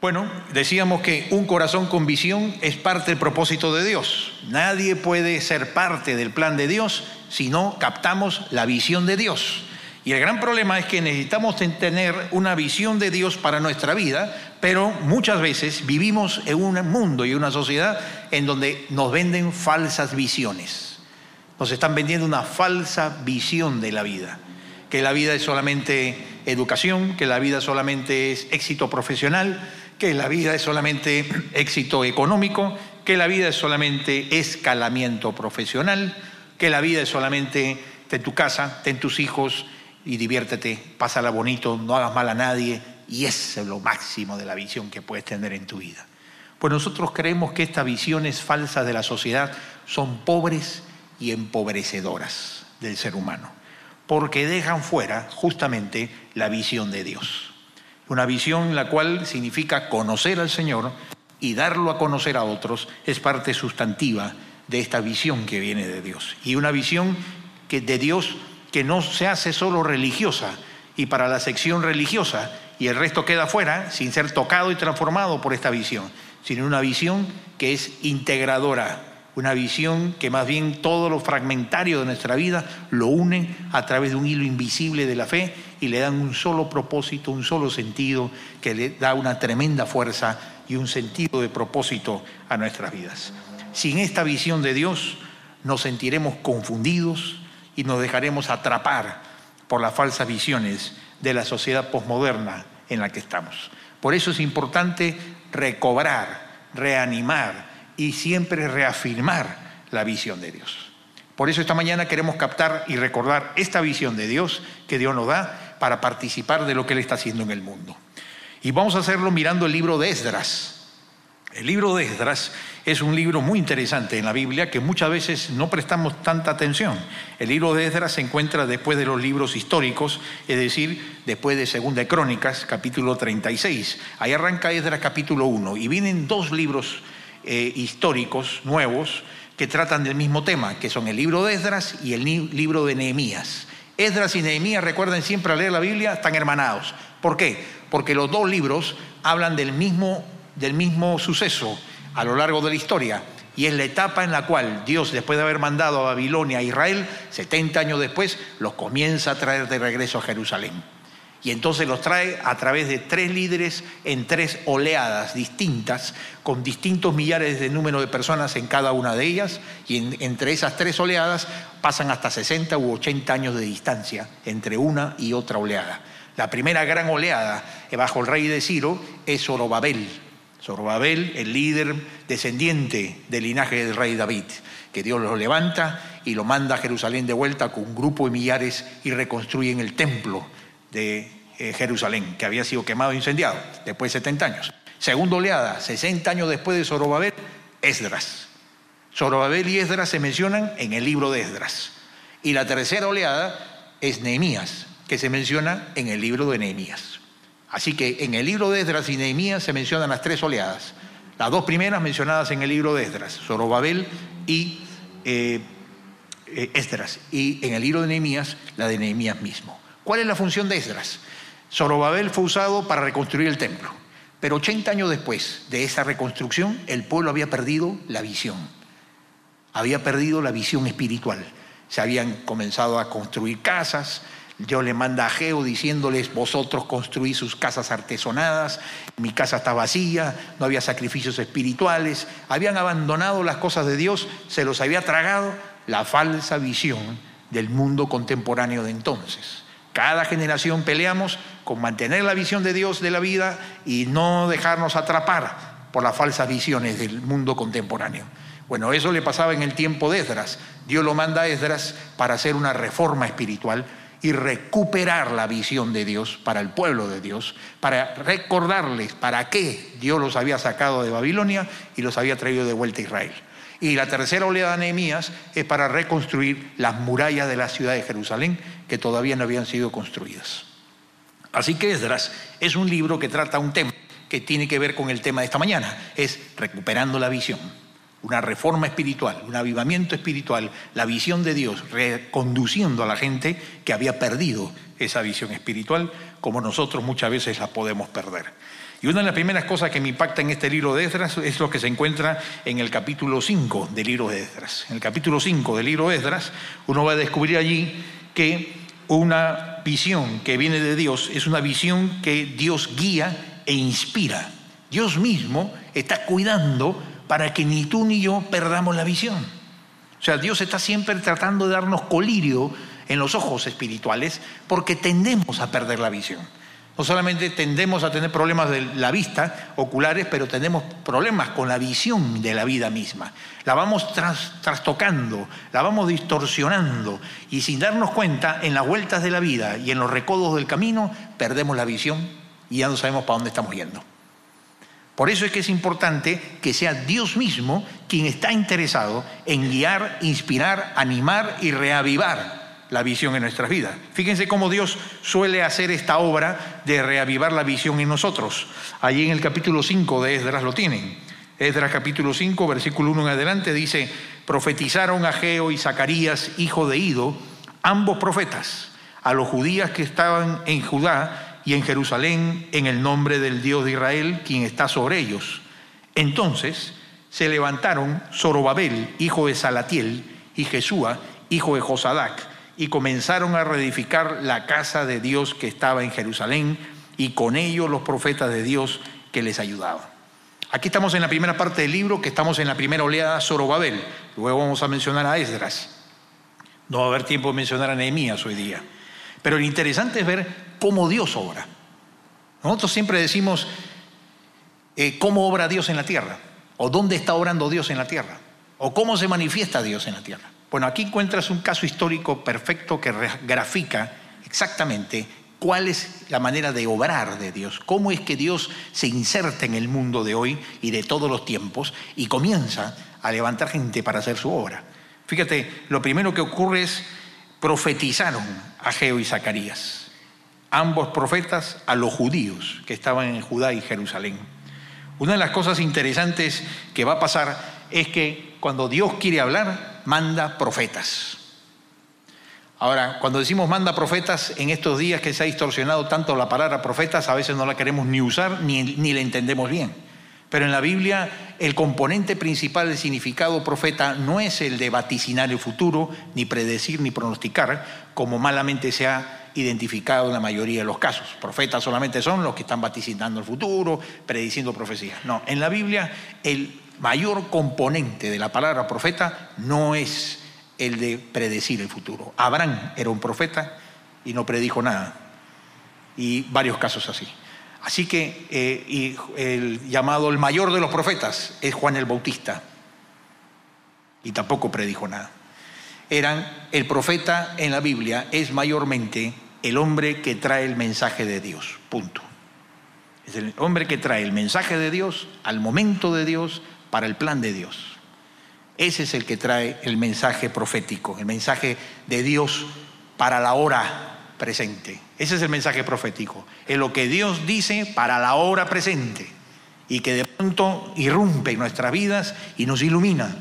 Bueno, decíamos que un corazón con visión es parte del propósito de Dios. Nadie puede ser parte del plan de Dios si no captamos la visión de Dios. Y el gran problema es que necesitamos tener una visión de Dios para nuestra vida, pero muchas veces vivimos en un mundo y una sociedad en donde nos venden falsas visiones. Nos están vendiendo una falsa visión de la vida. Que la vida es solamente educación, que la vida solamente es éxito profesional, que la vida es solamente éxito económico, que la vida es solamente escalamiento profesional, que la vida es solamente ten tu casa, ten tus hijos y diviértete, pásala bonito, no hagas mal a nadie, y eso es lo máximo de la visión que puedes tener en tu vida. Pues nosotros creemos que estas visiones falsas de la sociedad son pobres y empobrecedoras del ser humano, porque dejan fuera justamente la visión de Dios. Una visión la cual significa conocer al Señor y darlo a conocer a otros es parte sustantiva de esta visión que viene de Dios. Y una visión de Dios que no se hace solo religiosa y para la sección religiosa y el resto queda fuera sin ser tocado y transformado por esta visión, sino una visión que es integradora, una visión que más bien todo lo fragmentario de nuestra vida lo une a través de un hilo invisible de la fe y le dan un solo propósito, un solo sentido que le da una tremenda fuerza y un sentido de propósito a nuestras vidas. Sin esta visión de Dios nos sentiremos confundidos y nos dejaremos atrapar por las falsas visiones de la sociedad posmoderna en la que estamos. Por eso es importante recobrar, reanimar y siempre reafirmar la visión de Dios. Por eso esta mañana queremos captar y recordar esta visión de Dios que Dios nos da para participar de lo que Él está haciendo en el mundo. Y vamos a hacerlo mirando el libro de Esdras. El libro de Esdras es un libro muy interesante en la Biblia que muchas veces no prestamos tanta atención. El libro de Esdras se encuentra después de los libros históricos, es decir, después de Segunda de Crónicas, capítulo 36. Ahí arranca Esdras capítulo 1 y vienen dos libros históricos nuevos que tratan del mismo tema, que son el libro de Esdras y el libro de Nehemías. Esdras y Nehemías, recuerden siempre al leer la Biblia, están hermanados. ¿Por qué? Porque los dos libros hablan del mismo suceso a lo largo de la historia, y es la etapa en la cual Dios, después de haber mandado a Babilonia a Israel, 70 años después, los comienza a traer de regreso a Jerusalén. Y entonces los trae a través de 3 líderes en 3 oleadas distintas, con distintos millares de número de personas en cada una de ellas, y entre esas 3 oleadas pasan hasta 60 u 80 años de distancia entre una y otra oleada. La primera gran oleada bajo el rey de Ciro es Zorobabel. Zorobabel, el líder descendiente del linaje del rey David, que Dios lo levanta y lo manda a Jerusalén de vuelta con un grupo de millares y reconstruyen el templo de Jerusalén, que había sido quemado e incendiado después de 70 años. Segunda oleada, 60 años después de Zorobabel, Esdras. Zorobabel y Esdras se mencionan en el libro de Esdras. Y la tercera oleada es Nehemías, que se menciona en el libro de Nehemías. Así que en el libro de Esdras y Nehemías se mencionan las 3 oleadas. Las 2 primeras mencionadas en el libro de Esdras, Zorobabel y Esdras. Y en el libro de Nehemías, la de Nehemías mismo. ¿Cuál es la función de Esdras? Zorobabel fue usado para reconstruir el templo, pero 80 años después de esa reconstrucción, el pueblo había perdido la visión. Había perdido la visión espiritual. Se habían comenzado a construir casas. Dios le manda a Ageo diciéndoles: vosotros construís sus casas artesonadas, mi casa está vacía, no había sacrificios espirituales. Habían abandonado las cosas de Dios, se los había tragado la falsa visión del mundo contemporáneo de entonces. Cada generación peleamos con mantener la visión de Dios de la vida y no dejarnos atrapar por las falsas visiones del mundo contemporáneo. Bueno, eso le pasaba en el tiempo de Esdras. Dios lo manda a Esdras para hacer una reforma espiritual y recuperar la visión de Dios para el pueblo de Dios, para recordarles para qué Dios los había sacado de Babilonia y los había traído de vuelta a Israel. Y la tercera oleada de Nehemías es para reconstruir las murallas de la ciudad de Jerusalén que todavía no habían sido construidas. Así que Esdras es un libro que trata un tema que tiene que ver con el tema de esta mañana, es recuperando la visión. Una reforma espiritual, un avivamiento espiritual, la visión de Dios, reconduciendo a la gente que había perdido esa visión espiritual, como nosotros muchas veces la podemos perder. Y una de las primeras cosas que me impacta en este libro de Esdras es lo que se encuentra en el capítulo 5 del libro de Esdras. En el capítulo 5 del libro de Esdras, uno va a descubrir allí que una visión que viene de Dios es una visión que Dios guía e inspira. Dios mismo está cuidando para que ni tú ni yo perdamos la visión. O sea, Dios está siempre tratando de darnos colirio en los ojos espirituales porque tendemos a perder la visión. No solamente tendemos a tener problemas de la vista, oculares, pero tenemos problemas con la visión de la vida misma. La vamos trastocando, la vamos distorsionando y sin darnos cuenta, en las vueltas de la vida y en los recodos del camino, perdemos la visión y ya no sabemos para dónde estamos yendo. Por eso es que es importante que sea Dios mismo quien está interesado en guiar, inspirar, animar y reavivar la visión en nuestras vidas. Fíjense cómo Dios suele hacer esta obra de reavivar la visión en nosotros. Allí en el capítulo 5 de Esdras lo tienen. Esdras capítulo 5, versículo 1 en adelante dice: profetizaron Ageo y Zacarías, hijo de Ido, ambos profetas, a los judíos que estaban en Judá y en Jerusalén, en el nombre del Dios de Israel, quien está sobre ellos. Entonces se levantaron Zorobabel, hijo de Salatiel, y Jesúa, hijo de Josadac, y comenzaron a reedificar la casa de Dios que estaba en Jerusalén, y con ellos los profetas de Dios que les ayudaban. Aquí estamos en la primera parte del libro, que estamos en la primera oleada Zorobabel. Luego vamos a mencionar a Esdras. No va a haber tiempo de mencionar a Nehemías hoy día. Pero lo interesante es ver cómo Dios obra. Nosotros siempre decimos cómo obra Dios en la tierra, o dónde está obrando Dios en la tierra, o cómo se manifiesta Dios en la tierra. Bueno, aquí encuentras un caso histórico perfecto que grafica exactamente cuál es la manera de obrar de Dios, cómo es que Dios se inserta en el mundo de hoy y de todos los tiempos y comienza a levantar gente para hacer su obra. Fíjate, lo primero que ocurre es profetizaron Ageo y Zacarías, ambos profetas a los judíos que estaban en Judá y Jerusalén. Una de las cosas interesantes que va a pasar es que cuando Dios quiere hablar, manda profetas. Ahora, cuando decimos manda profetas, en estos días que se ha distorsionado tanto la palabra profetas, a veces no la queremos ni usar ni la entendemos bien. Pero en la Biblia, el componente principal del significado profeta no es el de vaticinar el futuro, ni predecir, ni pronosticar, como malamente se ha identificado en la mayoría de los casos. Profetas solamente son los que están vaticinando el futuro, prediciendo profecías. No, en la Biblia, el mayor componente de la palabra profeta no es el de predecir el futuro. Abraham era un profeta y no predijo nada. Y varios casos así. Así que el mayor de los profetas es Juan el Bautista. Y tampoco predijo nada. El profeta en la Biblia es mayormente el hombre que trae el mensaje de Dios. Punto. Es el hombre que trae el mensaje de Dios al momento de Dios para el plan de Dios. Ese es el que trae el mensaje profético, el mensaje de Dios para la hora presente. Ese es el mensaje profético. Es lo que Dios dice para la hora presente y que de pronto irrumpe en nuestras vidas y nos ilumina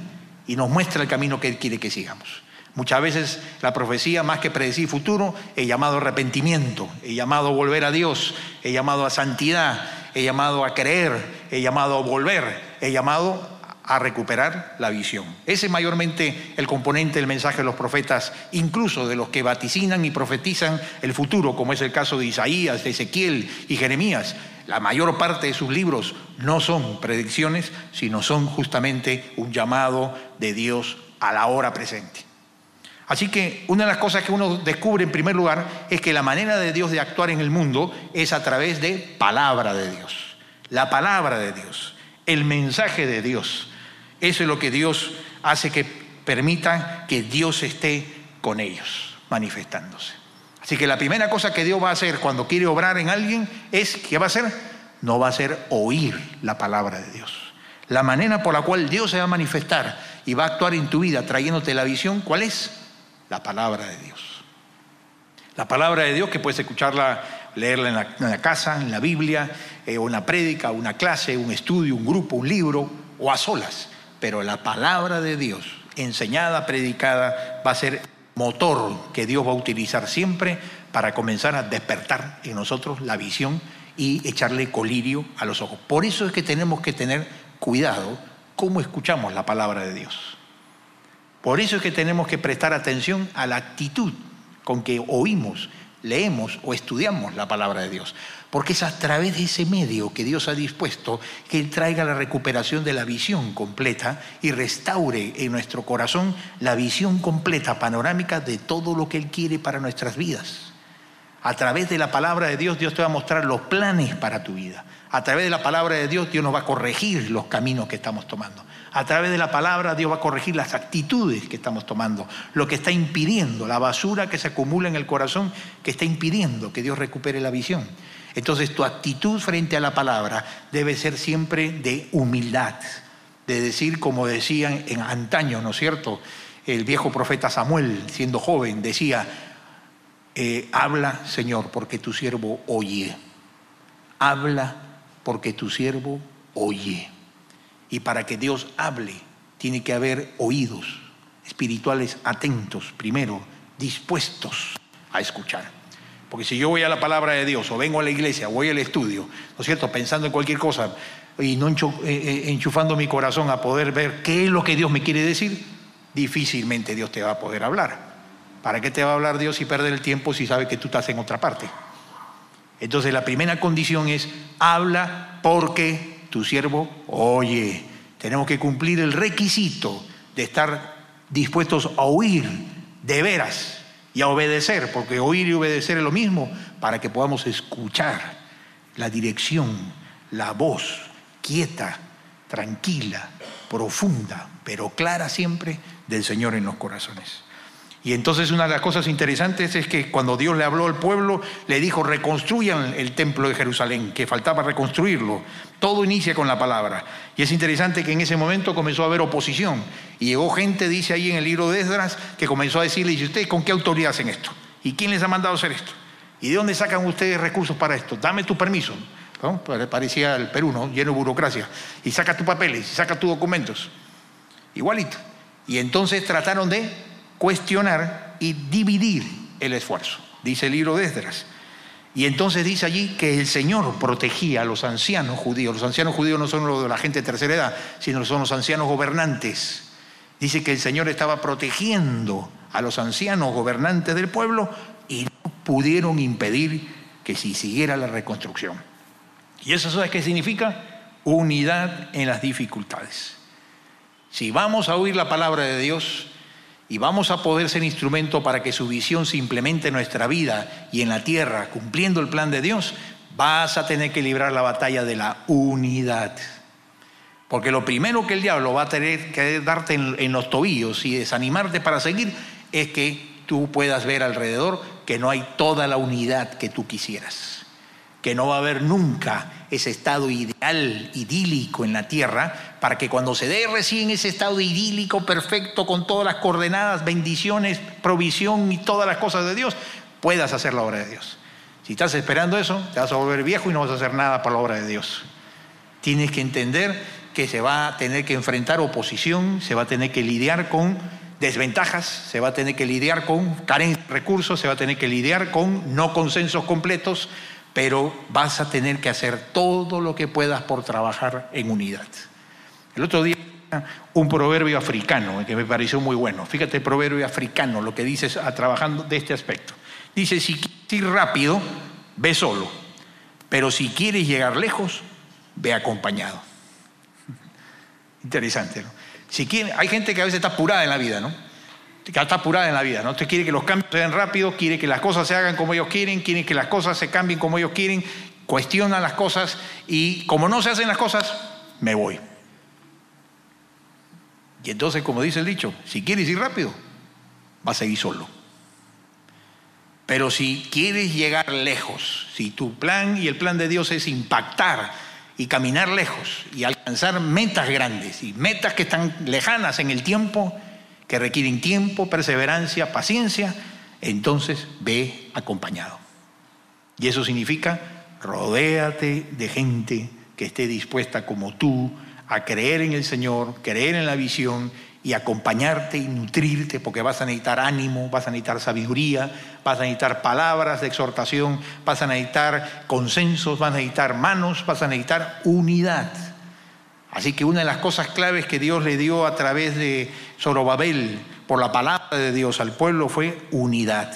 y nos muestra el camino que Él quiere que sigamos. Muchas veces la profecía, más que predecir futuro, es llamado arrepentimiento, es llamado a volver a Dios, es llamado a santidad, es llamado a creer, es llamado a volver, es llamado a recuperar la visión. Ese es mayormente el componente del mensaje de los profetas, incluso de los que vaticinan y profetizan el futuro, como es el caso de Isaías, de Ezequiel y Jeremías. La mayor parte de sus libros no son predicciones, sino son justamente un llamado de Dios a la hora presente. Así que una de las cosas que uno descubre en primer lugar es que la manera de Dios de actuar en el mundo es a través de palabra de Dios. La palabra de Dios, el mensaje de Dios. Eso es lo que Dios hace que permita que Dios esté con ellos, manifestándose. Así que la primera cosa que Dios va a hacer cuando quiere obrar en alguien es, ¿qué va a hacer? No va a ser oír la palabra de Dios. La manera por la cual Dios se va a manifestar y va a actuar en tu vida trayéndote la visión, ¿cuál es? La palabra de Dios. La palabra de Dios que puedes escucharla, leerla en la casa, en la Biblia, una prédica, una clase, un estudio, un grupo, un libro o a solas. Pero la palabra de Dios, enseñada, predicada, va a ser motor que Dios va a utilizar siempre para comenzar a despertar en nosotros la visión y echarle colirio a los ojos. Por eso es que tenemos que tener cuidado cómo escuchamos la palabra de Dios. Por eso es que tenemos que prestar atención a la actitud con que oímos, leemos o estudiamos la palabra de Dios. Porque es a través de ese medio que Dios ha dispuesto que Él traiga la recuperación de la visión completa y restaure en nuestro corazón la visión completa, panorámica de todo lo que Él quiere para nuestras vidas. A través de la palabra de Dios, Dios te va a mostrar los planes para tu vida. A través de la palabra de Dios, Dios nos va a corregir los caminos que estamos tomando. A través de la palabra, Dios va a corregir las actitudes que estamos tomando, lo que está impidiendo, la basura que se acumula en el corazón, que está impidiendo que Dios recupere la visión. Entonces, tu actitud frente a la palabra debe ser siempre de humildad, de decir, como decían en antaño, ¿no es cierto? El viejo profeta Samuel, siendo joven, decía: habla, Señor, porque tu siervo oye. Habla, porque tu siervo oye. Y para que Dios hable, tiene que haber oídos espirituales atentos, primero, dispuestos a escuchar. Porque si yo voy a la palabra de Dios, o vengo a la iglesia, o voy al estudio, ¿no es cierto?, pensando en cualquier cosa, y no enchufando mi corazón a poder ver qué es lo que Dios me quiere decir, difícilmente Dios te va a poder hablar. ¿Para qué te va a hablar Dios y perder el tiempo si sabe que tú estás en otra parte? Entonces la primera condición es: habla porque tu siervo oye. Tenemos que cumplir el requisito de estar dispuestos a oír de veras y a obedecer, porque oír y obedecer es lo mismo, para que podamos escuchar la dirección, la voz quieta, tranquila, profunda, pero clara siempre del Señor en los corazones. Y entonces una de las cosas interesantes es que cuando Dios le habló al pueblo, le dijo: reconstruyan el templo de Jerusalén, que faltaba reconstruirlo. Todo inicia con la palabra. Y es interesante que en ese momento comenzó a haber oposición. Y llegó gente, dice ahí en el libro de Esdras, que comenzó a decirle: ¿y ustedes con qué autoridad hacen esto? ¿Y quién les ha mandado hacer esto? ¿Y de dónde sacan ustedes recursos para esto? Dame tu permiso. ¿No? Parecía el Perú, ¿no?, lleno de burocracia. Y saca tus papeles, y saca tus documentos. Igualito. Y entonces trataron de cuestionar y dividir el esfuerzo, dice el libro de Esdras. Y entonces dice allí que el Señor protegía a los ancianos judíos. Los ancianos judíos no son los de la gente de tercera edad, sino son los ancianos gobernantes. Dice que el Señor estaba protegiendo a los ancianos gobernantes del pueblo y no pudieron impedir que se siguiera la reconstrucción. ¿Y eso sabes qué significa? Unidad en las dificultades. Si vamos a oír la palabra de Dios y vamos a poder ser instrumento para que su visión se implemente en nuestra vida y en la tierra, cumpliendo el plan de Dios, vas a tener que librar la batalla de la unidad. Porque lo primero que el diablo va a tener que darte en los tobillos y desanimarte para seguir es que tú puedas ver alrededor que no hay toda la unidad que tú quisieras, que no va a haber nunca ese estado ideal, idílico en la tierra, para que cuando se dé recién ese estado idílico, perfecto, con todas las coordenadas, bendiciones, provisión y todas las cosas de Dios, puedas hacer la obra de Dios. Si estás esperando eso, te vas a volver viejo y no vas a hacer nada para la obra de Dios. Tienes que entender que se va a tener que enfrentar oposición, se va a tener que lidiar con desventajas, se va a tener que lidiar con carencia de recursos, se va a tener que lidiar con no consensos completos, pero vas a tener que hacer todo lo que puedas por trabajar en unidad. El otro día, un proverbio africano que me pareció muy bueno. Fíjate el proverbio africano, lo que dice trabajando de este aspecto. Dice: si quieres ir rápido, ve solo, pero si quieres llegar lejos, ve acompañado. Interesante, ¿no? Hay gente que a veces está apurada en la vida, ¿no? Está apurada en la vida, ¿no? Usted quiere que los cambios se den rápido, quiere que las cosas se hagan como ellos quieren, quiere que las cosas se cambien como ellos quieren, cuestionan las cosas y como no se hacen las cosas, me voy. Y entonces, como dice el dicho, si quieres ir rápido, vas a ir solo. Pero si quieres llegar lejos, si tu plan y el plan de Dios es impactar y caminar lejos y alcanzar metas grandes y metas que están lejanas en el tiempo, que requieren tiempo, perseverancia, paciencia, entonces ve acompañado. Y eso significa: rodéate de gente que esté dispuesta como tú a creer en el Señor, creer en la visión y acompañarte y nutrirte, porque vas a necesitar ánimo, vas a necesitar sabiduría, vas a necesitar palabras de exhortación, vas a necesitar consensos, vas a necesitar manos, vas a necesitar unidad. Así que una de las cosas claves que Dios le dio a través de Zorobabel por la palabra de Dios al pueblo fue unidad.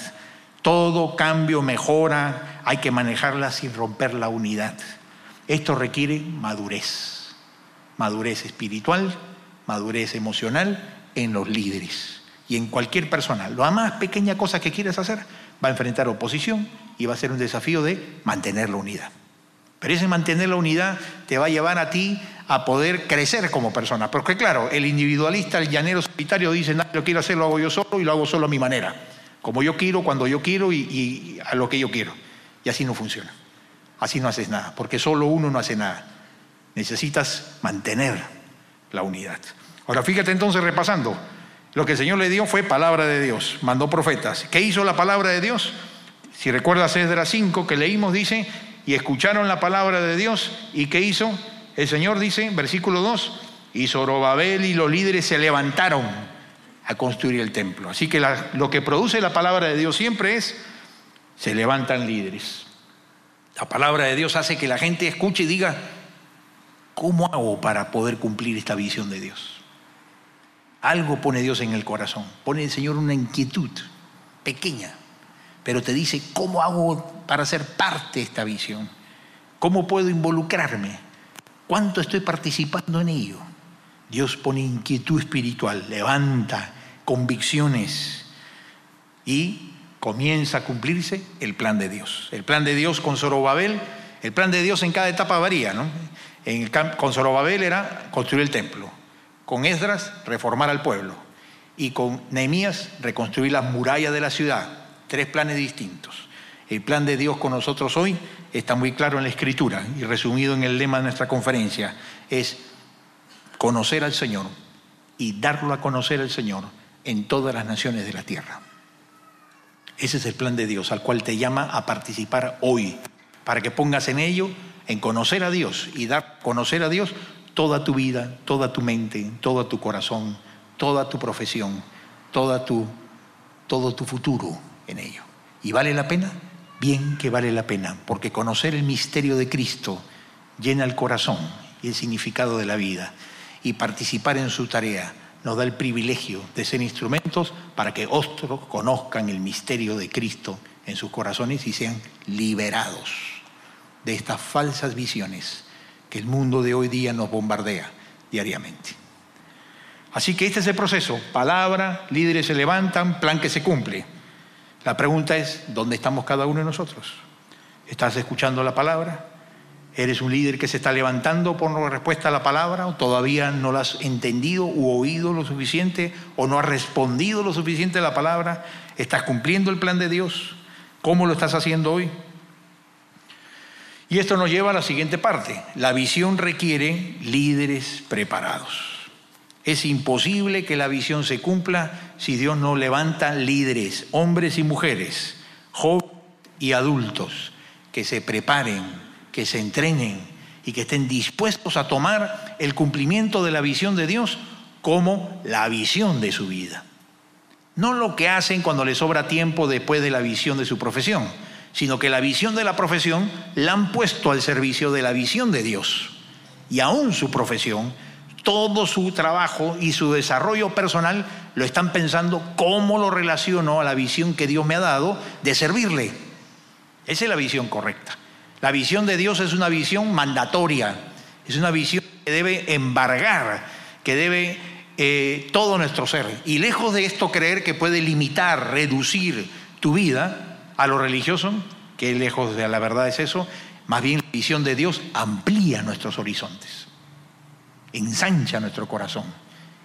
Todo cambio, mejora, hay que manejarla sin romper la unidad. Esto requiere madurez, madurez espiritual, madurez emocional en los líderes y en cualquier persona. La más pequeña cosa que quieras hacer va a enfrentar oposición y va a ser un desafío de mantener la unidad. Pero ese mantener la unidad te va a llevar a ti a poder crecer como persona. Porque claro, el individualista, el llanero solitario dice, no, yo quiero hacer, lo hago yo solo y lo hago solo a mi manera. Como yo quiero, cuando yo quiero y a lo que yo quiero. Y así no funciona. Así no haces nada, porque solo uno no hace nada. Necesitas mantener la unidad. Ahora fíjate entonces, repasando, lo que el Señor le dio fue palabra de Dios, mandó profetas. ¿Qué hizo la palabra de Dios? Si recuerdas Esdras 5 que leímos, dice, y escucharon la palabra de Dios, ¿y qué hizo? El Señor dice, versículo 2, y Zorobabel y los líderes se levantaron a construir el templo. Así que lo que produce la palabra de Dios siempre es, se levantan líderes. La palabra de Dios hace que la gente escuche y diga, ¿cómo hago para poder cumplir esta visión de Dios? Algo pone Dios en el corazón, pone el Señor una inquietud pequeña, pero te dice, ¿cómo hago para ser parte de esta visión? ¿Cómo puedo involucrarme? ¿Cuánto estoy participando en ello? Dios pone inquietud espiritual, levanta convicciones y comienza a cumplirse el plan de Dios. El plan de Dios con Zorobabel, el plan de Dios en cada etapa varía, ¿no? Con Zorobabel era construir el templo, con Esdras reformar al pueblo y con Nehemías reconstruir las murallas de la ciudad. 3 planes distintos. El plan de Dios con nosotros hoy está muy claro en la Escritura y resumido en el lema de nuestra conferencia, es conocer al Señor y darlo a conocer al Señor en todas las naciones de la tierra. Ese es el plan de Dios al cual te llama a participar hoy, para que pongas en ello, en conocer a Dios y dar a conocer a Dios toda tu vida, toda tu mente, todo tu corazón, toda tu profesión, todo tu futuro en ello. ¿Y vale la pena? Bien que vale la pena, porque conocer el misterio de Cristo llena el corazón y el significado de la vida, y participar en su tarea nos da el privilegio de ser instrumentos para que otros conozcan el misterio de Cristo en sus corazones y sean liberados de estas falsas visiones que el mundo de hoy día nos bombardea diariamente. Así que este es el proceso: palabra, líderes se levantan, plan que se cumple. La pregunta es, ¿dónde estamos cada uno de nosotros? ¿Estás escuchando la palabra? ¿Eres un líder que se está levantando por respuesta a la palabra, o todavía no la has entendido u oído lo suficiente, o no has respondido lo suficiente a la palabra? ¿Estás cumpliendo el plan de Dios? ¿Cómo lo estás haciendo hoy? Y esto nos lleva a la siguiente parte. La visión requiere líderes preparados. Es imposible que la visión se cumpla si Dios no levanta líderes, hombres y mujeres, jóvenes y adultos, que se preparen, que se entrenen y que estén dispuestos a tomar el cumplimiento de la visión de Dios como la visión de su vida. No lo que hacen cuando les sobra tiempo después de la visión de su profesión, sino que la visión de la profesión la han puesto al servicio de la visión de Dios. Y aún su profesión, todo su trabajo y su desarrollo personal lo están pensando cómo lo relaciono a la visión que Dios me ha dado de servirle. Esa es la visión correcta. La visión de Dios es una visión mandatoria, es una visión que debe embargar, que debe todo nuestro ser. Y lejos de esto creer que puede limitar, reducir tu vida a lo religioso, que lejos de la verdad es eso, más bien la visión de Dios amplía nuestros horizontes, ensancha nuestro corazón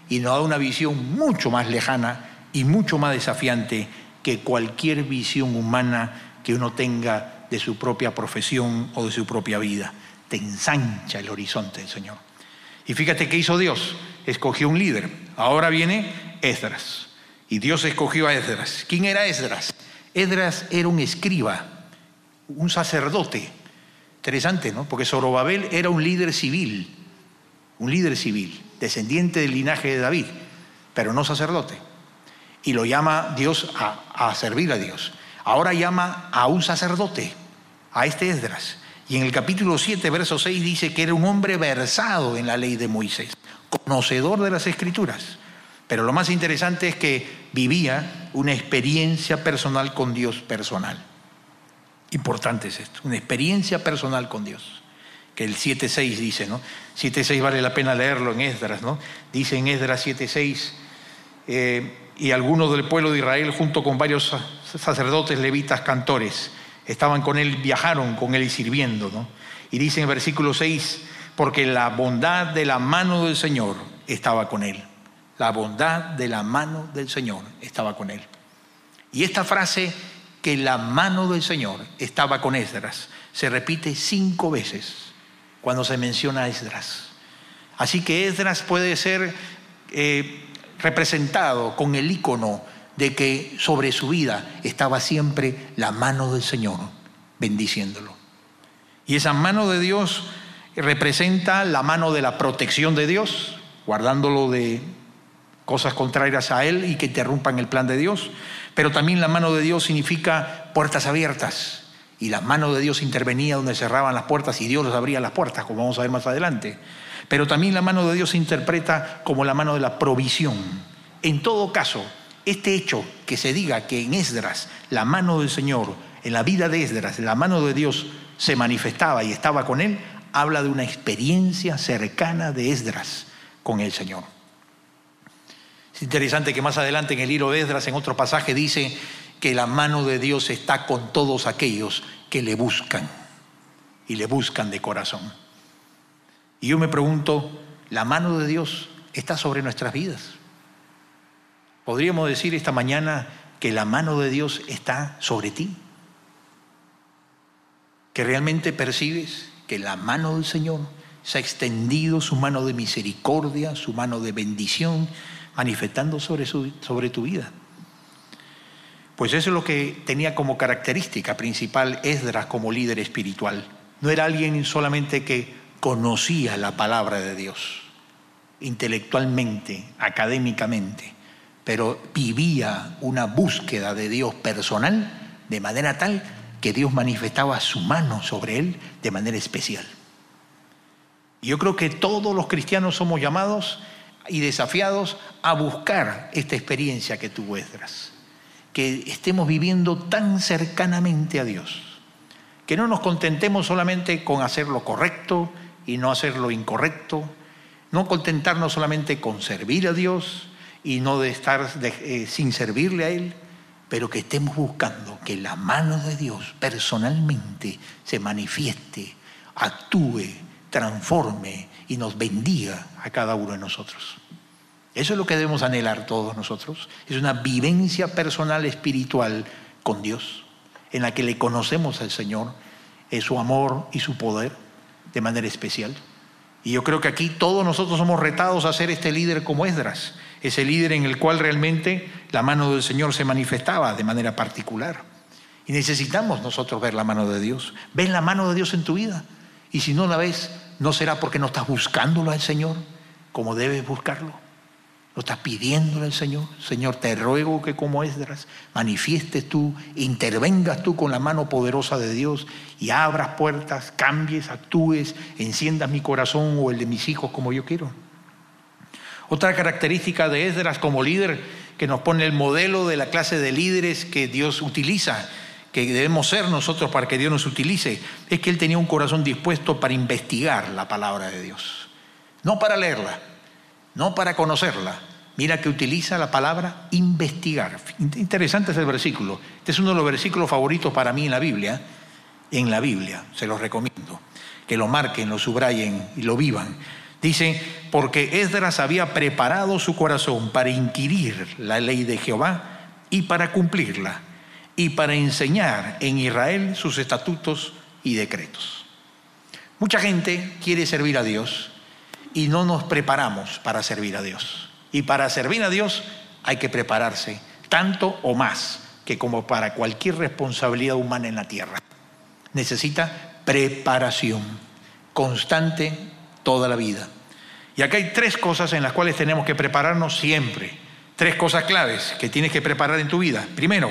y nos da una visión mucho más lejana y mucho más desafiante que cualquier visión humana que uno tenga de su propia profesión o de su propia vida. Te ensancha el horizonte del Señor. Y fíjate qué hizo Dios. Escogió un líder. Ahora viene Esdras. Y Dios escogió a Esdras. ¿Quién era Esdras? Esdras era un escriba, un sacerdote. Interesante, ¿no? Porque Zorobabel era un líder civil, descendiente del linaje de David. pero no sacerdote. Y lo llama Dios a servir a Dios. Ahora llama a un sacerdote, a este Esdras. Y en el capítulo 7, verso 6 dice que era un hombre versado en la ley de Moisés, conocedor de las Escrituras. Pero lo más interesante es que vivía una experiencia personal con Dios personal. Importante es esto, una experiencia personal con Dios. Que el 7.6 dice, ¿no? 7.6 vale la pena leerlo en Esdras, ¿no? Dice en Esdras 7.6, y algunos del pueblo de Israel, junto con varios sacerdotes, levitas, cantores, estaban con él, viajaron con él sirviendo, ¿no? Y dice en el versículo 6, porque la bondad de la mano del Señor estaba con él. La bondad de la mano del Señor estaba con él. Y esta frase, que la mano del Señor estaba con Esdras, se repite 5 veces cuando se menciona a Esdras. Así que Esdras puede ser representado con el ícono de que sobre su vida estaba siempre la mano del Señor bendiciéndolo. Y esa mano de Dios representa la mano de la protección de Dios, guardándolo de cosas contrarias a Él y que interrumpan el plan de Dios. Pero también la mano de Dios significa puertas abiertas. Y la mano de Dios intervenía donde cerraban las puertas y Dios les abría las puertas, como vamos a ver más adelante. Pero también la mano de Dios se interpreta como la mano de la provisión. En todo caso, este hecho que se diga que en Esdras la mano del Señor, en la vida de Esdras, la mano de Dios se manifestaba y estaba con él, habla de una experiencia cercana de Esdras con el Señor. Es interesante que más adelante en el libro de Esdras, en otro pasaje, dice que la mano de Dios está con todos aquellos que le buscan y le buscan de corazón. Y yo me pregunto, ¿la mano de Dios está sobre nuestras vidas? ¿Podríamos decir esta mañana que la mano de Dios está sobre ti? ¿Que realmente percibes que la mano del Señor se ha extendido, su mano de misericordia, su mano de bendición, manifestando sobre tu vida? Pues eso es lo que tenía como característica principal Esdras como líder espiritual. No era alguien solamente que conocía la palabra de Dios intelectualmente, académicamente, pero vivía una búsqueda de Dios personal de manera tal que Dios manifestaba su mano sobre él de manera especial. Y yo creo que todos los cristianos somos llamados y desafiados a buscar esta experiencia que tuvo Esdras, que estemos viviendo tan cercanamente a Dios, que no nos contentemos solamente con hacer lo correcto y no hacer lo incorrecto, no contentarnos solamente con servir a Dios y no de estar sin servirle a Él, pero que estemos buscando que la mano de Dios personalmente se manifieste, actúe, transforme y nos bendiga a cada uno de nosotros. Eso es lo que debemos anhelar todos nosotros. Es una vivencia personal espiritual con Dios, en la que le conocemos al Señor, su amor y su poder de manera especial. Y yo creo que aquí todos nosotros somos retados a ser este líder como Esdras, ese líder en el cual realmente la mano del Señor se manifestaba de manera particular. Y necesitamos nosotros ver la mano de Dios. ¿Ves la mano de Dios en tu vida? Y si no la ves, ¿no será porque no estás buscándolo al Señor como debes buscarlo? ¿No estás pidiéndole al Señor? Señor, te ruego que como Esdras manifiestes tú, intervengas tú con la mano poderosa de Dios y abras puertas, cambies, actúes, enciendas mi corazón o el de mis hijos como yo quiero. Otra característica de Esdras como líder que nos pone el modelo de la clase de líderes que Dios utiliza, que debemos ser nosotros para que Dios nos utilice, es que él tenía un corazón dispuesto para investigar la palabra de Dios. No para leerla, no para conocerla. Mira que utiliza la palabra investigar. Interesante es el versículo. Este es uno de los versículos favoritos para mí en la Biblia. En la Biblia, se los recomiendo. Que lo marquen, lo subrayen y lo vivan. Dice, porque Esdras había preparado su corazón para inquirir la ley de Jehová y para cumplirla, y para enseñar en Israel sus estatutos y decretos. Mucha gente quiere servir a Dios y no nos preparamos para servir a Dios. Y para servir a Dios hay que prepararse, tanto o más que como para cualquier responsabilidad humana en la tierra. Necesita preparación constante toda la vida. Y acá hay 3 cosas en las cuales tenemos que prepararnos siempre 3 cosas claves que tienes que preparar en tu vida. Primero,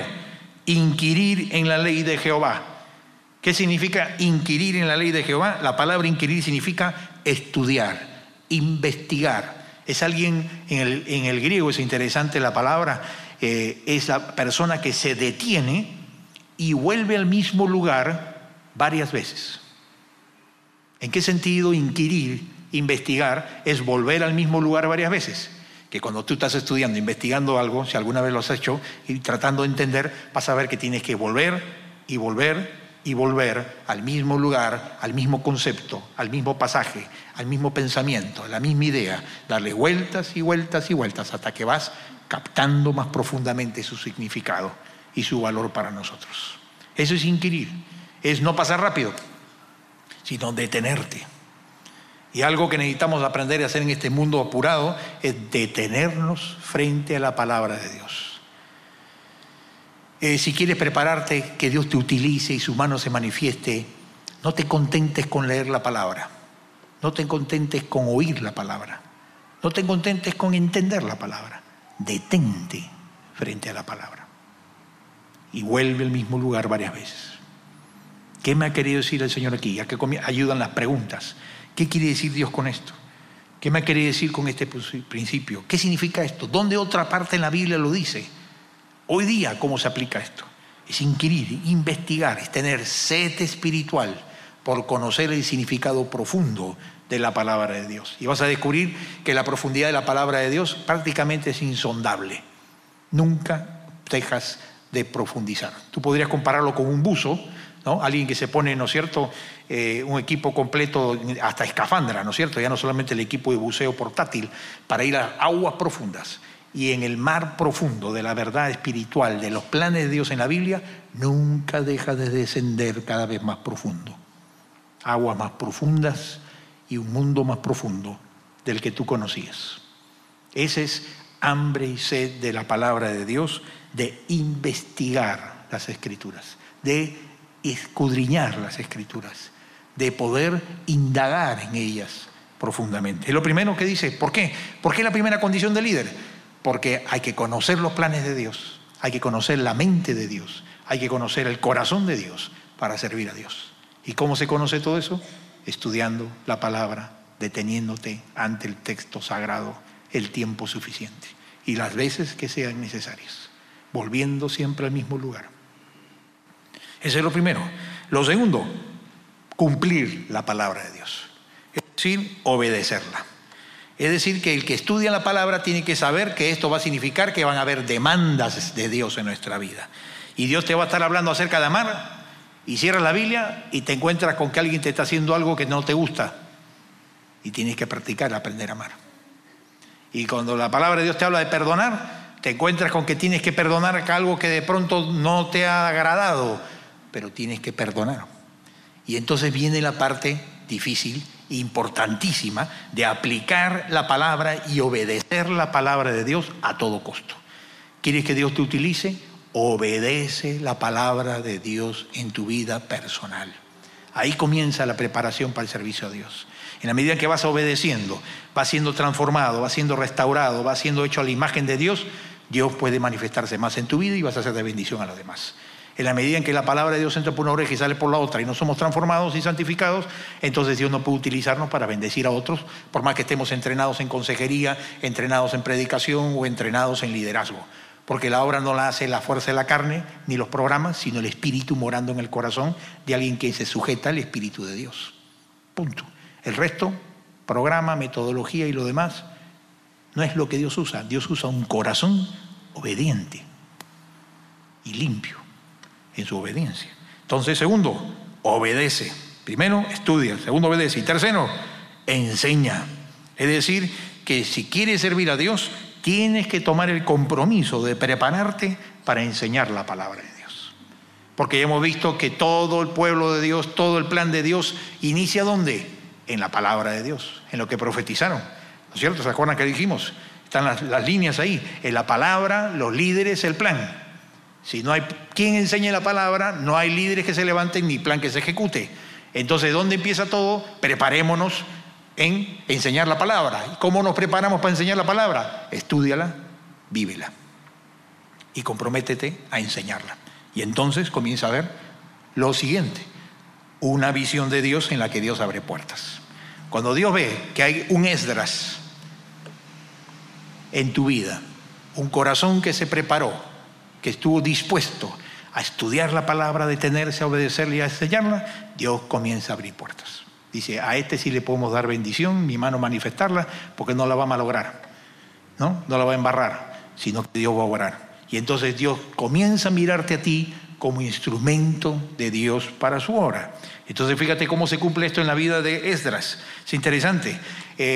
inquirir en la ley de Jehová. ¿Qué significa inquirir en la ley de Jehová? La palabra inquirir significa estudiar, investigar. Es alguien, en el griego es interesante la palabra, es la persona que se detiene y vuelve al mismo lugar varias veces. ¿En qué sentido inquirir, investigar, es volver al mismo lugar varias veces? Que cuando tú estás estudiando, investigando algo, si alguna vez lo has hecho, y tratando de entender, vas a ver que tienes que volver y volver y volver al mismo lugar, al mismo concepto, al mismo pasaje, al mismo pensamiento, a la misma idea, darle vueltas y vueltas y vueltas hasta que vas captando más profundamente su significado y su valor para nosotros. Eso es inquirir, es no pasar rápido, sino detenerte. Y algo que necesitamos aprender a hacer en este mundo apurado es detenernos frente a la palabra de Dios. Si quieres prepararte, que Dios te utilice y su mano se manifieste, no te contentes con leer la palabra, no te contentes con oír la palabra, no te contentes con entender la palabra. Detente frente a la palabra y vuelve al mismo lugar varias veces. ¿Qué me ha querido decir el Señor aquí? Ya que ayudan las preguntas. ¿Qué quiere decir Dios con esto? ¿Qué me ha querido decir con este principio? ¿Qué significa esto? ¿Dónde otra parte en la Biblia lo dice? Hoy día, ¿cómo se aplica esto? Es inquirir, investigar, es tener sed espiritual por conocer el significado profundo de la palabra de Dios. Y vas a descubrir que la profundidad de la palabra de Dios prácticamente es insondable. Nunca dejas de profundizar. Tú podrías compararlo con un buzo, ¿no? Alguien que se pone, ¿no es cierto?, un equipo completo, hasta escafandra, ¿no es cierto?, ya no solamente el equipo de buceo portátil, para ir a aguas profundas. Y en el mar profundo de la verdad espiritual, de los planes de Dios en la Biblia, nunca deja de descender cada vez más profundo. Aguas más profundas y un mundo más profundo del que tú conocías. Ese es hambre y sed de la palabra de Dios, de investigar las Escrituras, de escudriñar las Escrituras, de poder indagar en ellas profundamente. Es lo primero que dice. ¿Por qué? ¿Por qué la primera condición del líder? Porque hay que conocer los planes de Dios, hay que conocer la mente de Dios, hay que conocer el corazón de Dios para servir a Dios. ¿Y cómo se conoce todo eso? Estudiando la palabra, deteniéndote ante el texto sagrado el tiempo suficiente y las veces que sean necesarias, volviendo siempre al mismo lugar. Ese es lo primero. Lo segundo, cumplir la palabra de Dios, es decir, obedecerla. Es decir, que el que estudia la palabra tiene que saber que esto va a significar que van a haber demandas de Dios en nuestra vida. Y Dios te va a estar hablando acerca de amar, y cierras la Biblia y te encuentras con que alguien te está haciendo algo que no te gusta. Y tienes que practicar, aprender a amar. Y cuando la palabra de Dios te habla de perdonar, te encuentras con que tienes que perdonar algo que de pronto no te ha agradado, pero tienes que perdonar. Y entonces viene la parte difícil, importantísima, de aplicar la palabra y obedecer la palabra de Dios a todo costo. ¿Quieres que Dios te utilice? Obedece la palabra de Dios en tu vida personal. Ahí comienza la preparación para el servicio a Dios. En la medida en que vas obedeciendo, vas siendo transformado, vas siendo restaurado, vas siendo hecho a la imagen de Dios, Dios puede manifestarse más en tu vida y vas a ser de bendición a los demás. En la medida en que la palabra de Dios entra por una oreja y sale por la otra y no somos transformados y santificados, entonces Dios no puede utilizarnos para bendecir a otros, por más que estemos entrenados en consejería, entrenados en predicación o entrenados en liderazgo. Porque la obra no la hace la fuerza de la carne ni los programas, sino el Espíritu morando en el corazón de alguien que se sujeta al Espíritu de Dios. Punto. El resto, programa, metodología y lo demás, no es lo que Dios usa. Dios usa un corazón obediente y limpio en su obediencia. Entonces, segundo, obedece. Primero, estudia. Segundo, obedece. Y tercero, enseña. Es decir, que si quieres servir a Dios, tienes que tomar el compromiso de prepararte para enseñar la palabra de Dios. Porque ya hemos visto que todo el pueblo de Dios, todo el plan de Dios, inicia ¿dónde? En la palabra de Dios, en lo que profetizaron. ¿No es cierto? ¿Se acuerdan que dijimos? Están las líneas ahí. En la palabra, los líderes, el plan. Si no hay quien enseñe la palabra, no hay líderes que se levanten ni plan que se ejecute. Entonces, ¿dónde empieza todo? Preparémonos en enseñar la palabra. ¿Y cómo nos preparamos para enseñar la palabra? Estúdiala, vívela y comprométete a enseñarla. Y entonces comienza a ver lo siguiente, una visión de Dios en la que Dios abre puertas. Cuando Dios ve que hay un Esdras en tu vida, un corazón que se preparó, que estuvo dispuesto a estudiar la palabra, a detenerse, a obedecerla y a enseñarla, Dios comienza a abrir puertas. Dice, a este sí le podemos dar bendición, mi mano manifestarla, porque no la va a malograr, no la va a embarrar, sino que Dios va a obrar. Y entonces Dios comienza a mirarte a ti como instrumento de Dios para su obra. Entonces fíjate cómo se cumple esto en la vida de Esdras. Es interesante.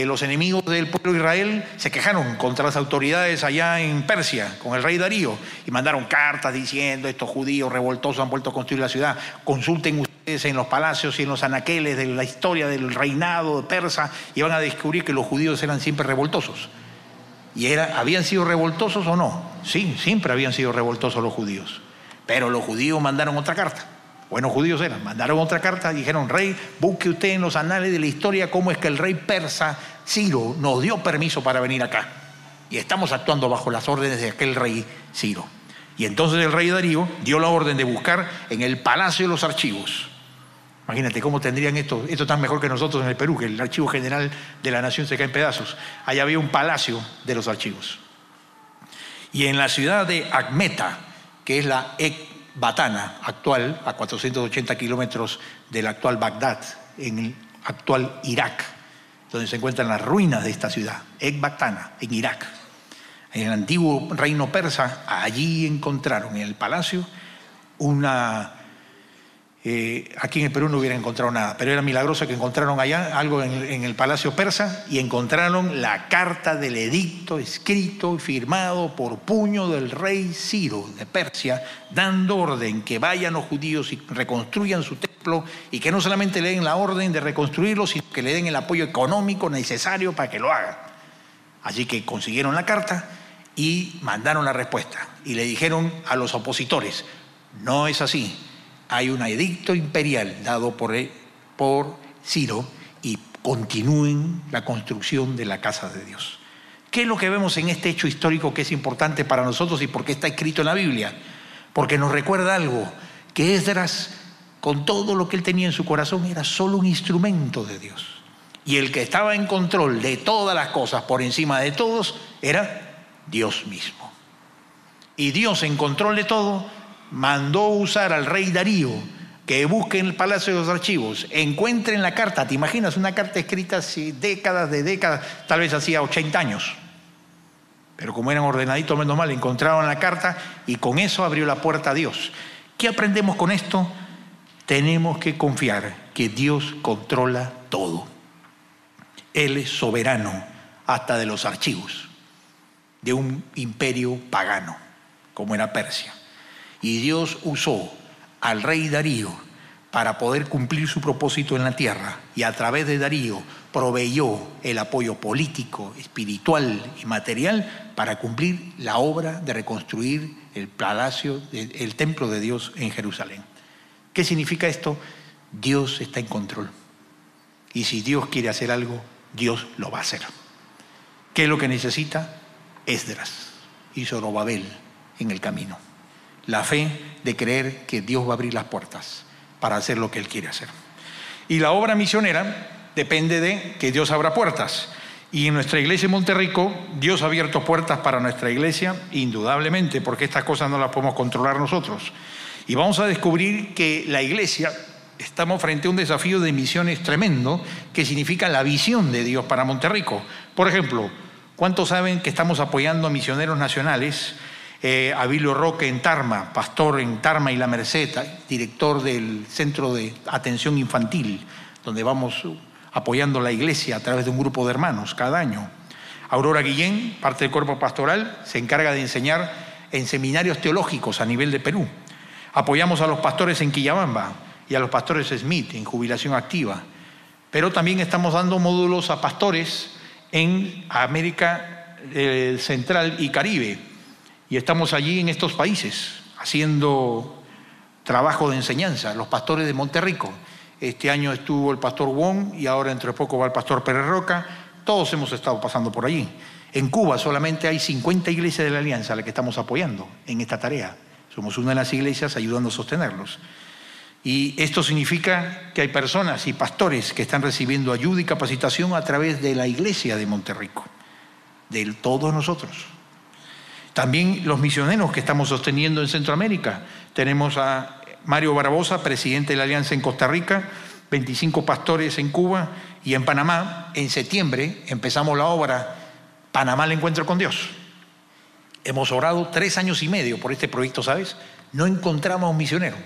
Los enemigos del pueblo de Israel se quejaron contra las autoridades allá en Persia, con el rey Darío, y mandaron cartas diciendo, estos judíos revoltosos han vuelto a construir la ciudad, consulten ustedes en los palacios y en los anaqueles de la historia del reinado persa, y van a descubrir que los judíos eran siempre revoltosos. ¿Y habían sido revoltosos o no? Sí, siempre habían sido revoltosos los judíos. Pero los judíos mandaron otra carta. Buenos judíos eran. Mandaron otra carta y dijeron, rey, busque usted en los anales de la historia cómo es que el rey persa Ciro nos dio permiso para venir acá. Y estamos actuando bajo las órdenes de aquel rey Ciro. Y entonces el rey Darío dio la orden de buscar en el Palacio de los Archivos. Imagínate cómo tendrían esto tan mejor que nosotros en el Perú, que el Archivo General de la Nación se cae en pedazos. Allá había un palacio de los archivos. Y en la ciudad de Acmeta, que es la Ecbatana actual, a 480 kilómetros del actual Bagdad, en el actual Irak, donde se encuentran las ruinas de esta ciudad, Ecbatana, en Irak. En el antiguo reino persa, allí encontraron en el palacio aquí en el Perú no hubiera encontrado nada, pero era milagroso que encontraron allá algo en el palacio persa, y encontraron la carta del edicto escrito y firmado por puño del rey Ciro de Persia, dando orden que vayan los judíos y reconstruyan su templo, y que no solamente le den la orden de reconstruirlo, sino que le den el apoyo económico necesario para que lo hagan. Así que consiguieron la carta y mandaron la respuesta, y le dijeron a los opositores, no es así. Hay un edicto imperial dado por Ciro y continúen la construcción de la casa de Dios. ¿Qué es lo que vemos en este hecho histórico que es importante para nosotros y por qué está escrito en la Biblia? Porque nos recuerda algo, que Esdras, con todo lo que él tenía en su corazón, era solo un instrumento de Dios. Y el que estaba en control de todas las cosas, por encima de todos, era Dios mismo. Y Dios, en control de todo, mandó usar al rey Darío que busque en el Palacio de los Archivos, encuentren la carta. ¿Te imaginas una carta escrita hace décadas, tal vez hacía 80 años? Pero como eran ordenaditos, menos mal, encontraron la carta y con eso abrió la puerta a Dios. ¿Qué aprendemos con esto? Tenemos que confiar que Dios controla todo. Él es soberano hasta de los archivos de un imperio pagano como era Persia. Y Dios usó al rey Darío para poder cumplir su propósito en la tierra, y a través de Darío proveyó el apoyo político, espiritual y material para cumplir la obra de reconstruir el palacio, el templo de Dios en Jerusalén. ¿Qué significa esto? Dios está en control. Y si Dios quiere hacer algo, Dios lo va a hacer. ¿Qué es lo que necesita? Esdras y Zorobabel en el camino. La fe de creer que Dios va a abrir las puertas para hacer lo que Él quiere hacer. Y la obra misionera depende de que Dios abra puertas. Y en nuestra iglesia en Monterrico, Dios ha abierto puertas para nuestra iglesia, indudablemente, porque estas cosas no las podemos controlar nosotros. Y vamos a descubrir que la iglesia, estamos frente a un desafío de misiones tremendo, que significa la visión de Dios para Monterrico. Por ejemplo, ¿cuántos saben que estamos apoyando a misioneros nacionales? Abilio Roque en Tarma, pastor en Tarma y La Merced, director del Centro de Atención Infantil, donde vamos apoyando la iglesia a través de un grupo de hermanos cada año. Aurora Guillén, parte del cuerpo pastoral, se encarga de enseñar en seminarios teológicos a nivel de Perú. Apoyamos a los pastores en Quillabamba y a los pastores Smith en jubilación activa. Pero también estamos dando módulos a pastores en América Central y Caribe. Y estamos allí en estos países haciendo trabajo de enseñanza, los pastores de Monterrico. Este año estuvo el pastor Wong y ahora dentro de poco va el pastor Pérez Roca. Todos hemos estado pasando por allí. En Cuba solamente hay 50 iglesias de la Alianza a las que estamos apoyando en esta tarea. Somos una de las iglesias ayudando a sostenerlos. Y esto significa que hay personas y pastores que están recibiendo ayuda y capacitación a través de la iglesia de Monterrico, de todos nosotros. También los misioneros que estamos sosteniendo en Centroamérica. Tenemos a Mario Barbosa, presidente de la Alianza en Costa Rica, 25 pastores en Cuba y en Panamá. En septiembre empezamos la obra Panamá el Encuentro con Dios. Hemos orado 3 años y medio por este proyecto, ¿sabes? No encontramos un misionero.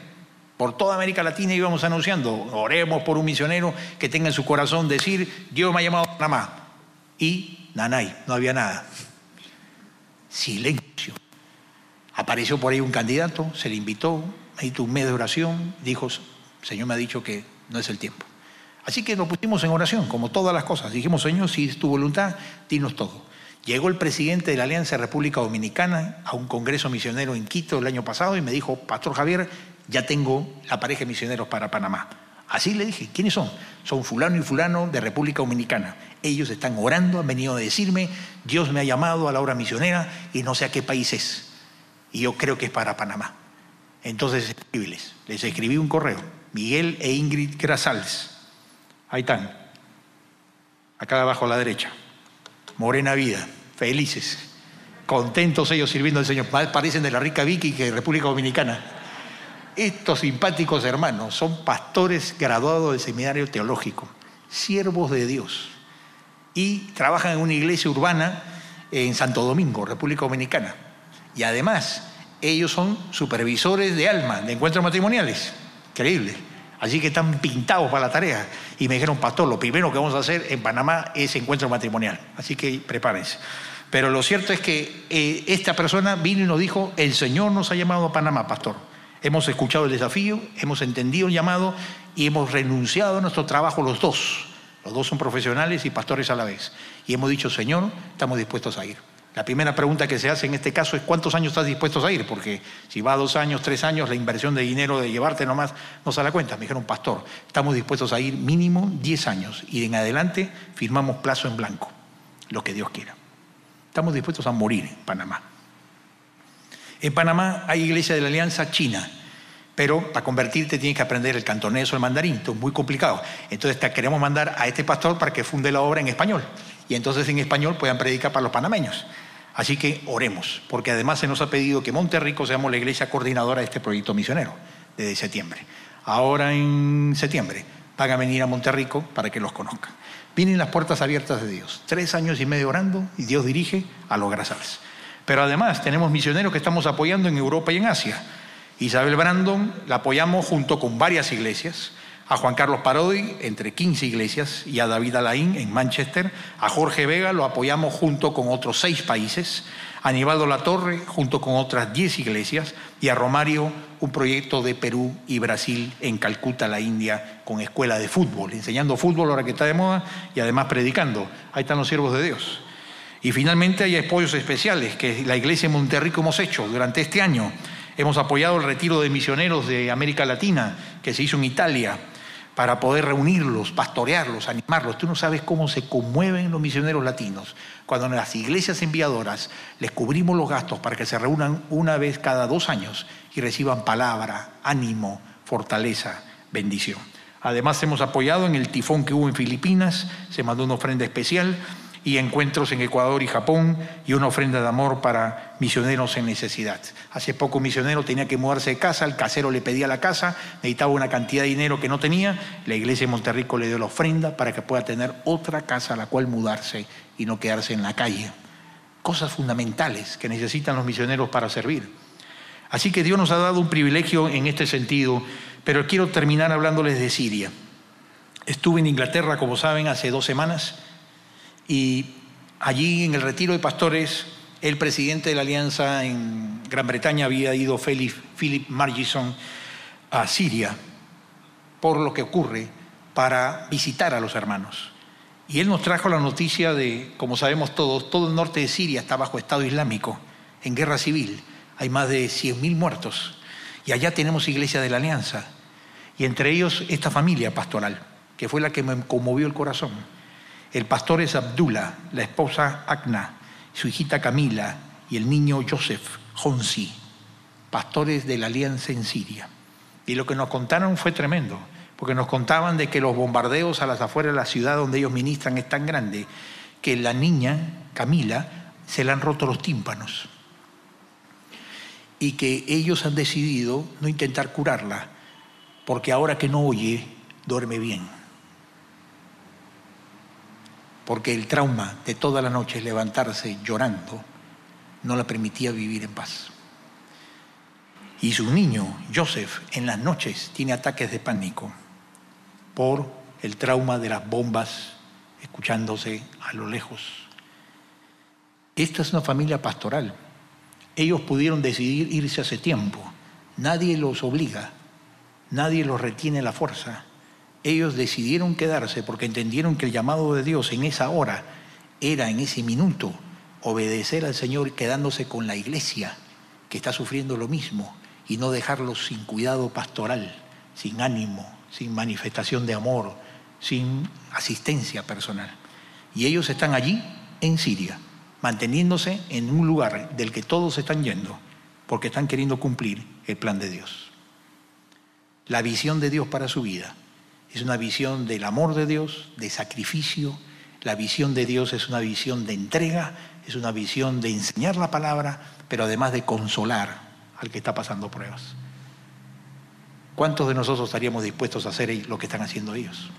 Por toda América Latina íbamos anunciando, oremos por un misionero que tenga en su corazón decir, Dios me ha llamado a Panamá. Y nanay, no había nada. Silencio. Apareció por ahí un candidato, se le invitó, hizo un mes de oración, dijo, Señor me ha dicho que no es el tiempo. Así que nos pusimos en oración, como todas las cosas. Dijimos, Señor, si es tu voluntad, dinos todo. Llegó el presidente de la Alianza República Dominicana a un congreso misionero en Quito el año pasado y me dijo, Pastor Javier, ya tengo la pareja de misioneros para Panamá. Así le dije, ¿quiénes son? Son fulano y fulano de República Dominicana. Ellos están orando, han venido a decirme, Dios me ha llamado a la obra misionera y no sé a qué país es. Y yo creo que es para Panamá. Entonces les escribí un correo, Miguel e Ingrid Grasals. Ahí están, acá abajo a la derecha. Morena vida, felices, contentos ellos sirviendo al Señor. Parecen de la rica Vicky que de República Dominicana. Estos simpáticos hermanos son pastores graduados del seminario teológico, siervos de Dios, y trabajan en una iglesia urbana en Santo Domingo, República Dominicana. Y además, ellos son supervisores de alma, de encuentros matrimoniales. Increíble. Así que están pintados para la tarea. Y me dijeron, pastor, lo primero que vamos a hacer en Panamá es encuentro matrimonial. Así que prepárense. Pero lo cierto es que esta persona vino y nos dijo, el Señor nos ha llamado a Panamá, pastor. Hemos escuchado el desafío, hemos entendido el llamado y hemos renunciado a nuestro trabajo los dos. Los dos son profesionales y pastores a la vez. Y hemos dicho, Señor, estamos dispuestos a ir. La primera pregunta que se hace en este caso es ¿cuántos años estás dispuestos a ir? Porque si va 2 años, 3 años, la inversión de dinero de llevarte nomás no se da cuenta. Me dijeron, pastor, estamos dispuestos a ir mínimo 10 años y en adelante firmamos plazo en blanco, lo que Dios quiera. Estamos dispuestos a morir en Panamá. En Panamá hay iglesia de la Alianza China, pero para convertirte tienes que aprender el cantonés o el mandarín, esto es muy complicado. Entonces te queremos mandar a este pastor para que funde la obra en español y entonces en español puedan predicar para los panameños. Así que oremos, porque además se nos ha pedido que Monterrico seamos la iglesia coordinadora de este proyecto misionero desde septiembre. Ahora en septiembre van a venir a Monterrico para que los conozcan. Vienen las puertas abiertas de Dios. 3 años y medio orando y Dios dirige a los Grasals. Pero además tenemos misioneros que estamos apoyando en Europa y en Asia. Isabel Brandon la apoyamos junto con varias iglesias. A Juan Carlos Parodi, entre 15 iglesias, y a David Alain en Manchester. A Jorge Vega lo apoyamos junto con otros 6 países. A Aníbaldo Latorre junto con otras 10 iglesias. Y a Romario, un proyecto de Perú y Brasil en Calcuta, la India, con escuela de fútbol, enseñando fútbol ahora que está de moda y además predicando. Ahí están los siervos de Dios. Y finalmente hay apoyos especiales que la iglesia en Monterrico hemos hecho durante este año. Hemos apoyado el retiro de misioneros de América Latina que se hizo en Italia para poder reunirlos, pastorearlos, animarlos. Tú no sabes cómo se conmueven los misioneros latinos cuando en las iglesias enviadoras les cubrimos los gastos para que se reúnan una vez cada 2 años y reciban palabra, ánimo, fortaleza, bendición. Además hemos apoyado en el tifón que hubo en Filipinas, se mandó una ofrenda especial, y encuentros en Ecuador y Japón y una ofrenda de amor para misioneros en necesidad. Hace poco un misionero tenía que mudarse de casa, el casero le pedía la casa, necesitaba una cantidad de dinero que no tenía, la iglesia de Monterrico le dio la ofrenda para que pueda tener otra casa a la cual mudarse y no quedarse en la calle. Cosas fundamentales que necesitan los misioneros para servir. Así que Dios nos ha dado un privilegio en este sentido, pero quiero terminar hablándoles de Siria. Estuve en Inglaterra, como saben, hace 2 semanas, y allí en el retiro de pastores, el presidente de la Alianza en Gran Bretaña había ido, Philip Margison, a Siria por lo que ocurre para visitar a los hermanos. Y él nos trajo la noticia de, como sabemos todos, todo el norte de Siria está bajo Estado Islámico, en guerra civil. Hay más de 100.000 muertos. Y allá tenemos iglesia de la Alianza. Y entre ellos esta familia pastoral, que fue la que me conmovió el corazón. El pastor es Abdullah, la esposa Akna su hijita Camila y el niño Joseph Honsi, pastores de la Alianza en Siria. Y lo que nos contaron fue tremendo, porque nos contaban de que los bombardeos a las afueras de la ciudad donde ellos ministran es tan grande que la niña Camila se le han roto los tímpanos y que ellos han decidido no intentar curarla, porque ahora que no oye, duerme bien. Porque el trauma de toda la noche levantarse llorando no la permitía vivir en paz. Y su niño, Joseph, en las noches tiene ataques de pánico por el trauma de las bombas escuchándose a lo lejos. Esta es una familia pastoral. Ellos pudieron decidir irse hace tiempo. Nadie los obliga, nadie los retiene a la fuerza. Ellos decidieron quedarse porque entendieron que el llamado de Dios en esa hora era, en ese minuto, obedecer al Señor quedándose con la iglesia que está sufriendo lo mismo y no dejarlos sin cuidado pastoral, sin ánimo, sin manifestación de amor, sin asistencia personal. Y ellos están allí en Siria, manteniéndose en un lugar del que todos están yendo porque están queriendo cumplir el plan de Dios. La visión de Dios para su vida es una visión del amor de Dios, de sacrificio. La visión de Dios es una visión de entrega, es una visión de enseñar la palabra, pero además de consolar al que está pasando pruebas. ¿Cuántos de nosotros estaríamos dispuestos a hacer lo que están haciendo ellos?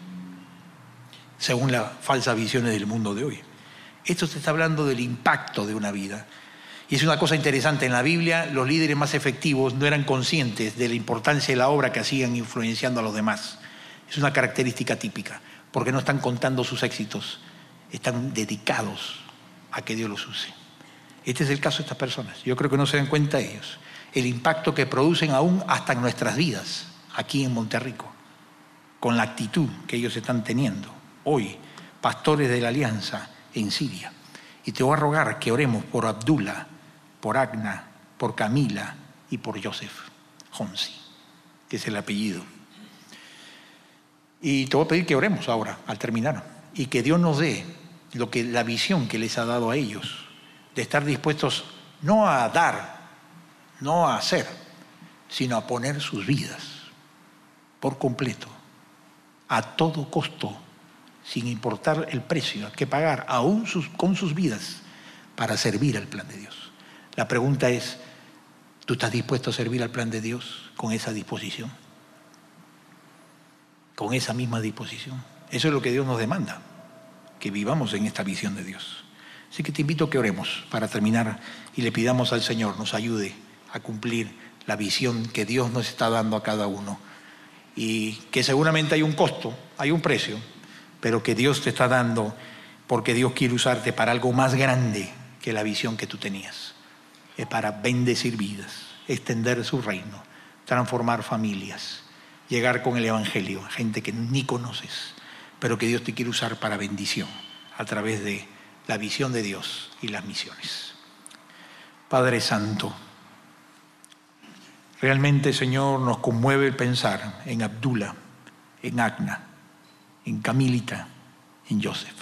Según las falsas visiones del mundo de hoy. Esto se está hablando del impacto de una vida. Y es una cosa interesante, en la Biblia los líderes más efectivos no eran conscientes de la importancia de la obra que hacían influenciando a los demás. Es una característica típica, porque no están contando sus éxitos, están dedicados a que Dios los use. Este es el caso de estas personas. Yo creo que no se dan cuenta ellos el impacto que producen aún hasta en nuestras vidas, aquí en Monterrico, con la actitud que ellos están teniendo hoy, pastores de la Alianza en Siria. Y te voy a rogar que oremos por Abdullah, por Agna, por Camila y por Joseph Honsi, que es el apellido. Y te voy a pedir que oremos ahora, al terminar, y que Dios nos dé la visión que les ha dado a ellos, de estar dispuestos no a dar, no a hacer, sino a poner sus vidas por completo, a todo costo, sin importar el precio que pagar, aún con sus vidas, para servir al plan de Dios. La pregunta es, ¿tú estás dispuesto a servir al plan de Dios con esa disposición? Con esa misma disposición. Eso es lo que Dios nos demanda, que vivamos en esta visión de Dios. Así que te invito a que oremos para terminar y le pidamos al Señor nos ayude a cumplir la visión que Dios nos está dando a cada uno, y que seguramente hay un costo, hay un precio, pero que Dios te está dando porque Dios quiere usarte para algo más grande que la visión que tú tenías. Es para bendecir vidas, extender su reino, transformar familias, llegar con el Evangelio a gente que ni conoces, pero que Dios te quiere usar para bendición a través de la visión de Dios y las misiones. Padre Santo, realmente, Señor, nos conmueve el pensar en Abdullah, en Agna, en Camilita, en Joseph.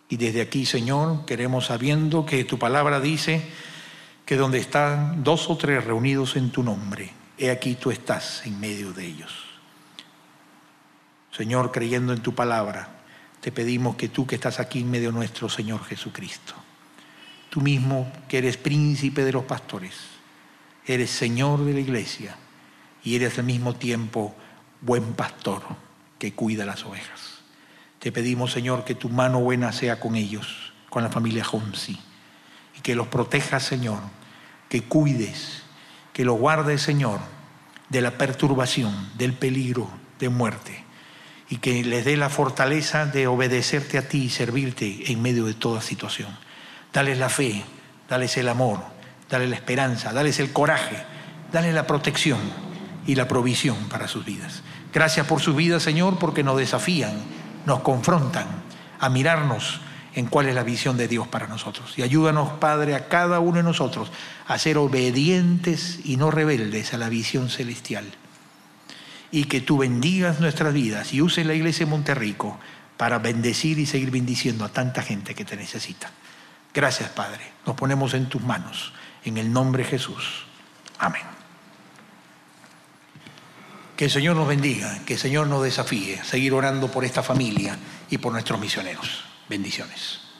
Y desde aquí, Señor, queremos, sabiendo que tu palabra dice que donde están 2 o 3 reunidos en tu nombre, he aquí tú estás en medio de ellos. Señor, creyendo en tu palabra, te pedimos que tú que estás aquí en medio nuestro, Señor Jesucristo, tú mismo que eres príncipe de los pastores, eres Señor de la iglesia y eres al mismo tiempo buen pastor que cuida las ovejas. Te pedimos, Señor, que tu mano buena sea con ellos, con la familia Honsi, y que los protejas, Señor, que cuides, que los guardes, Señor, de la perturbación, del peligro de muerte, y que les dé la fortaleza de obedecerte a ti y servirte en medio de toda situación. Dales la fe, dales el amor, dales la esperanza, dales el coraje, dales la protección y la provisión para sus vidas. Gracias por sus vidas, Señor, porque nos desafían, nos confrontan a mirarnos en cuál es la visión de Dios para nosotros. Y ayúdanos, Padre, a cada uno de nosotros a ser obedientes y no rebeldes a la visión celestial. Y que tú bendigas nuestras vidas y uses la iglesia de Monterrico para bendecir y seguir bendiciendo a tanta gente que te necesita. Gracias, Padre. Nos ponemos en tus manos. En el nombre de Jesús. Amén. Que el Señor nos bendiga, que el Señor nos desafíe a seguir orando por esta familia y por nuestros misioneros. Bendiciones.